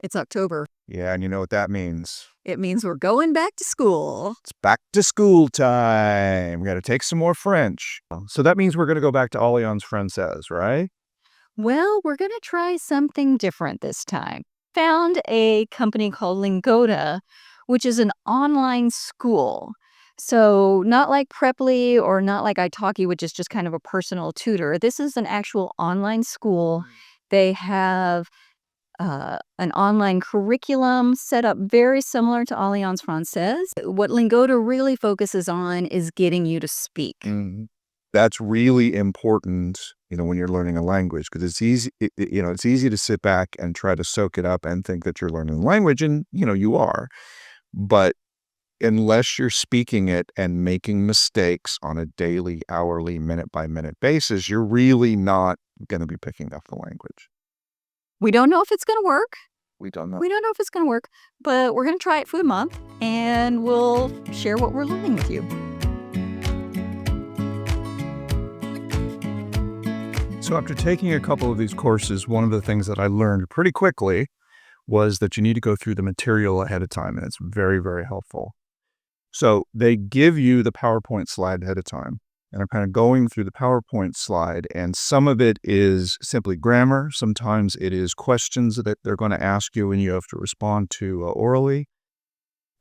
It's October. Yeah, and you know what that means. It means we're going back to school. It's back to school time. We got to take some more French. So that means we're going to go back to Alliance Francaise, right? Well, we're going to try something different this time. Found a company called Lingoda, which is an online school. So not like Preply or not like italki, which is just kind of a personal tutor. This is an actual online school. They have an online curriculum set up very similar to Alliance Francaise. What Lingoda really focuses on is getting you to speak. That's really important, when you're learning a language, because it's easy, it's easy to sit back and try to soak it up and think that you're learning the language, and, you are. But unless you're speaking it and making mistakes on a daily, hourly, minute-by-minute basis, you're really not going to be picking up the language. We don't know if it's going to work. We don't know. We don't know if it's going to work, but we're going to try it for the month, and we'll share what we're learning with you. So after taking a couple of these courses, one of the things that I learned pretty quickly was that you need to go through the material ahead of time, and it's very, very helpful. So they give you the PowerPoint slide ahead of time, and I'm kind of going through the PowerPoint slide, and some of it is simply grammar. Sometimes it is questions that they're going to ask you and you have to respond to orally.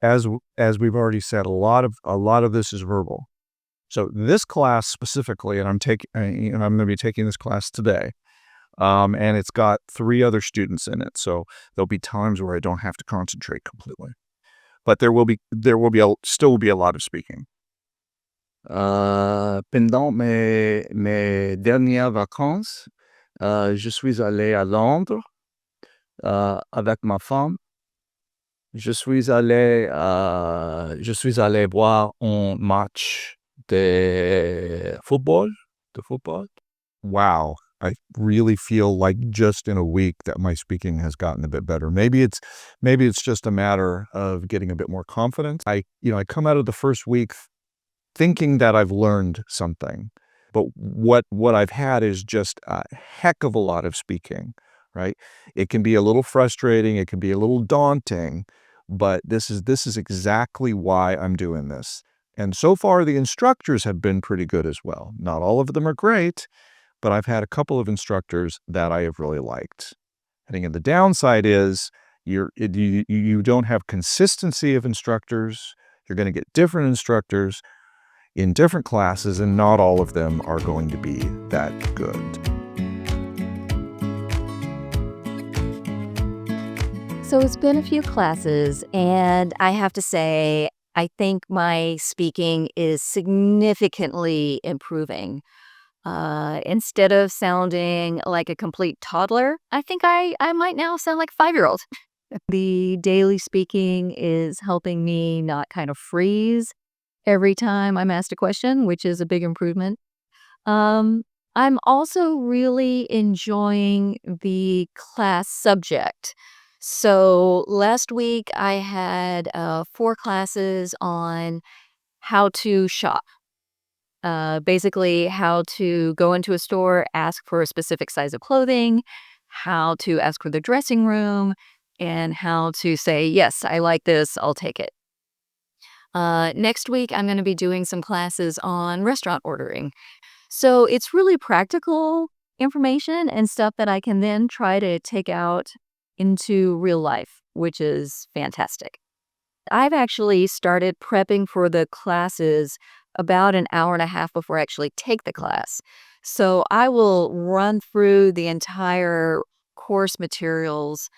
As we've already said, a lot of this is verbal. So this class specifically, and I'm going to be taking this class today, and it's got 3 other students in it. So there'll be times where I don't have to concentrate completely, but there will still be a lot of speaking. Pendant mes dernières vacances, je suis allé à Londres avec ma femme. Je suis allé voir un match de football. Wow, I really feel like just in a week that my speaking has gotten a bit better. Maybe it's just a matter of getting a bit more confidence. I come out of the first week thinking that I've learned something, but what I've had is just a heck of a lot of speaking, right? It can be a little frustrating, it can be a little daunting, but this is exactly why I'm doing this. And so far the instructors have been pretty good as well. Not all of them are great, but I've had a couple of instructors that I have really liked. I think the downside is you don't have consistency of instructors. You're going to get different instructors in different classes, and not all of them are going to be that good. So it's been a few classes, and I have to say, I think my speaking is significantly improving. Instead of sounding like a complete toddler, I think I might now sound like a 5-year-old. The daily speaking is helping me not kind of freeze every time I'm asked a question, which is a big improvement. I'm also really enjoying the class subject. So last week I had 4 classes on how to shop. Basically how to go into a store, ask for a specific size of clothing, how to ask for the dressing room, and how to say, yes, I like this, I'll take it. Next week, I'm going to be doing some classes on restaurant ordering. So it's really practical information and stuff that I can then try to take out into real life, which is fantastic. I've actually started prepping for the classes about an hour and a half before I actually take the class. So I will run through the entire course materials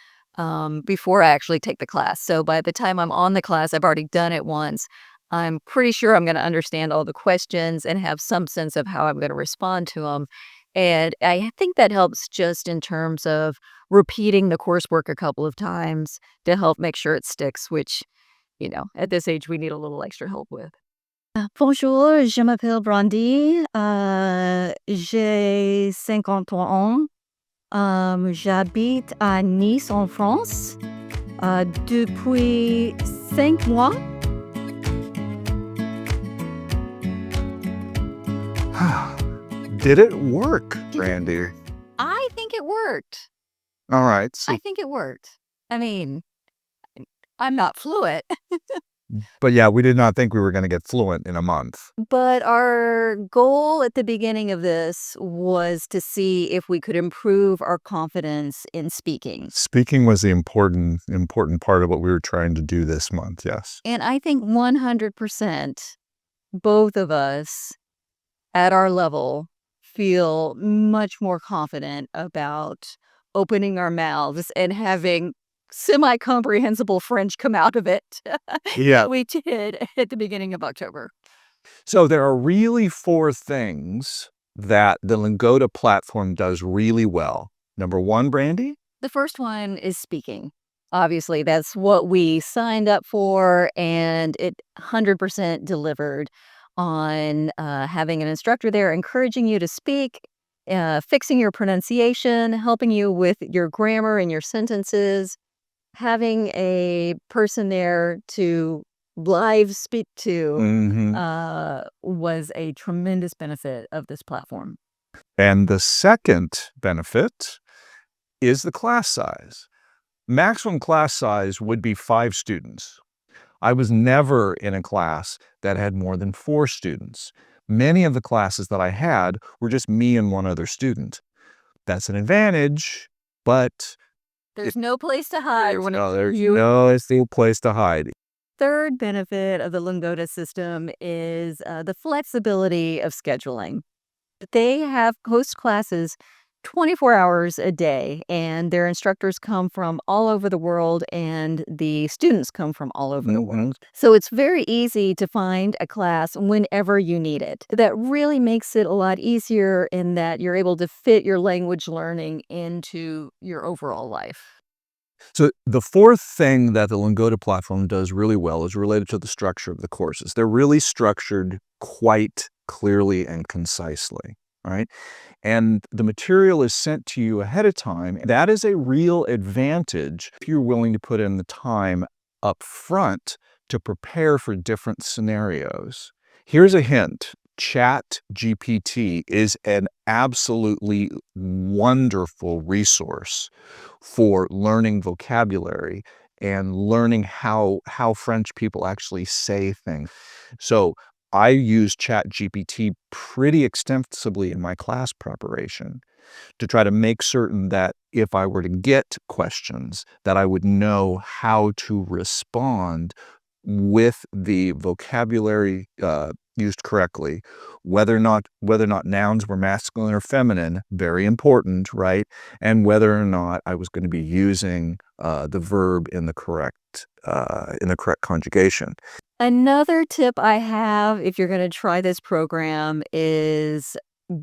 before I actually take the class. So by the time I'm on the class, I've already done it once. I'm pretty sure I'm going to understand all the questions and have some sense of how I'm going to respond to them. And I think that helps just in terms of repeating the coursework a couple of times to help make sure it sticks, which, at this age, we need a little extra help with. Bonjour, je m'appelle Brandy. J'ai 50 ans. J'habite à Nice, en France, depuis 5 mois. Did it work, Brandy? I think it worked. All right. So I think it worked. I mean, I'm not fluent, But yeah, we did not think we were gonna get fluent in a month. but our goal at the beginning of this was to see if we could improve our confidence in speaking. Speaking was the important part of what we were trying to do this month, yes. And I think 100% both of us at our level feel much more confident about opening our mouths and having semi-comprehensible French come out of it Yeah. than we did at the beginning of October. So there are really 4 things that the Lingoda platform does really well. Number 1, Brandy? The first one is speaking. Obviously, that's what we signed up for, and it 100% delivered on having an instructor there encouraging you to speak, fixing your pronunciation, helping you with your grammar and your sentences, having a person there to live speak to Mhm. was a tremendous benefit of this platform. And the second benefit is the class size. Maximum class size would be 5 students. I was never in a class that had more than 4 students. Many of the classes that I had were just me and one other student. That's an advantage, but There's no place to hide when there's you. no single place to hide. Third benefit of the Lingoda system is the flexibility of scheduling. They have host classes 24 hours a day, and their instructors come from all over the world, and the students come from all over the Mhm. world. So it's very easy to find a class whenever you need it. That really makes it a lot easier in that you're able to fit your language learning into your overall life. So the fourth thing that the Lingoda platform does really well is related to the structure of the courses. They're really structured quite clearly and concisely, all right? And the material is sent to you ahead of time. That is a real advantage if you're willing to put in the time up front to prepare for different scenarios. Here's a hint. Chat GPT is an absolutely wonderful resource for learning vocabulary and learning how French people actually say things. So I use Chat GPT pretty extensively in my class preparation to try to make certain that if I were to get questions, that I would know how to respond with the vocabulary used correctly, whether or not nouns were masculine or feminine, very important, right? And whether or not I was going to be using the verb in the correct conjugation. Another tip I have if you're going to try this program is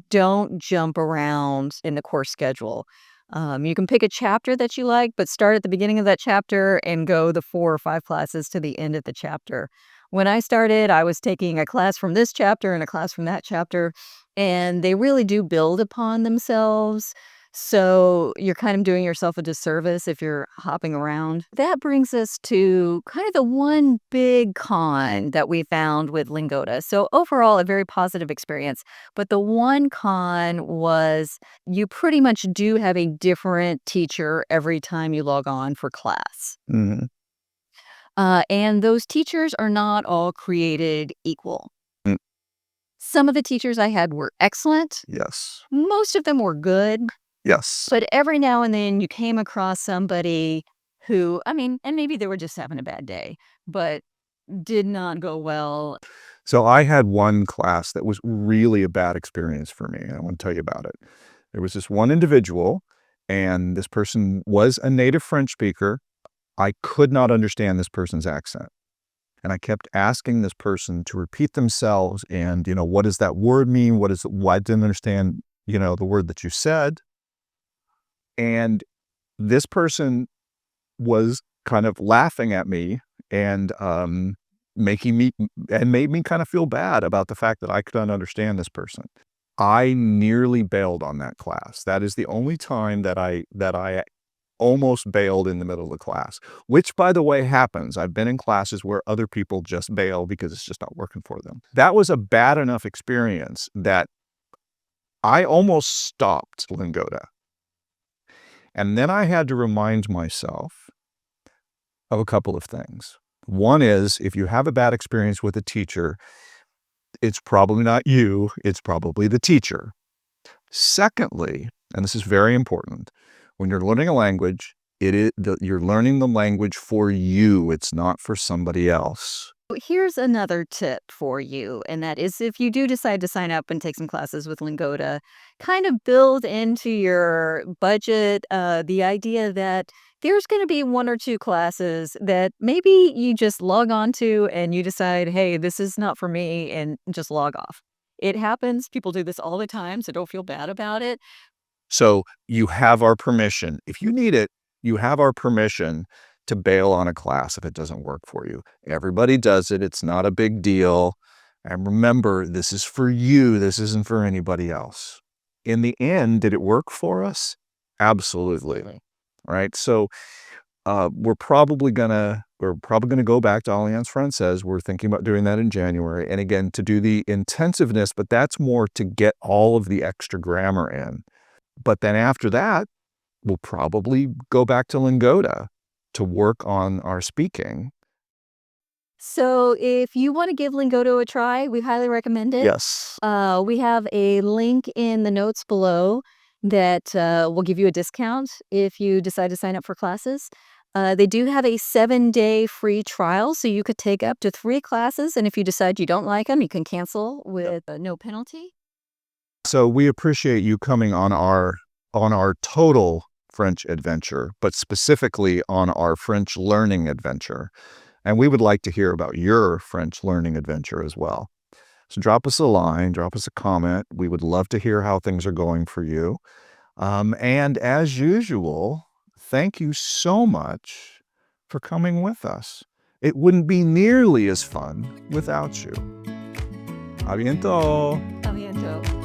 don't jump around in the course schedule. You can pick a chapter that you like, but start at the beginning of that chapter and go the 4 or 5 classes to the end of the chapter. When I started, I was taking a class from this chapter and a class from that chapter, and they really do build upon themselves. So you're kind of doing yourself a disservice if you're hopping around. That brings us to kind of the one big con that we found with Lingoda. So overall, a very positive experience. But the one con was you pretty much do have a different teacher every time you log on for class. Mhm. And those teachers are not all created equal. Mm, Some of the teachers I had were excellent. yes. Most of them were good. Yes. But every now and then you came across somebody who, I mean, and maybe they were just having a bad day, but did not go well. So I had one class that was really a bad experience for me. I want to tell you about it. There was this one individual, and this person was a native French speaker. I could not understand this person's accent. And I kept asking this person to repeat themselves and, what does that word mean? Why I didn't understand, the word that you said. And this person was kind of laughing at me and making me and made me kind of feel bad about the fact that I couldn't understand this person. I nearly bailed on that class. That is the only time that I almost bailed in the middle of the class, which by the way happens. I've been in classes where other people just bail because it's just not working for them. That was a bad enough experience that I almost stopped Lingoda. And then I had to remind myself of a couple of things. One is, if you have a bad experience with a teacher, it's probably not you, it's probably the teacher. Secondly, and this is very important, when you're learning a language, you're learning the language for you, it's not for somebody else. Here's another tip for you, and that is if you do decide to sign up and take some classes with Lingoda, kind of build into your budget the idea that there's going to be one or two classes that maybe you just log on to and you decide, hey, this is not for me, and just log off. It happens. People do this all the time, so don't feel bad about it. So you have our permission. If you need it, you have our permission to bail on a class if it doesn't work for you. Everybody does it. It's not a big deal. And remember, this is for you. This isn't for anybody else. In the end, did it work for us? Absolutely. Right. So we're probably gonna go back to Alliance Francaise. We're thinking about doing that in January. And again, to do the intensiveness, but that's more to get all of the extra grammar in. But then after that, we'll probably go back to Lingoda to work on our speaking. So if you want to give Lingoda a try, we highly recommend it. Yes. We have a link in the notes below that will give you a discount if you decide to sign up for classes. They do have a 7-day free trial, so you could take up to 3 classes. And if you decide you don't like them, you can cancel with no penalty. So we appreciate you coming on our total French adventure, but specifically on our French learning adventure. And we would like to hear about your French learning adventure as well. So drop us a line, drop us a comment. We would love to hear how things are going for you. And as usual, thank you so much for coming with us. It wouldn't be nearly as fun without you. A bientôt. A bientôt.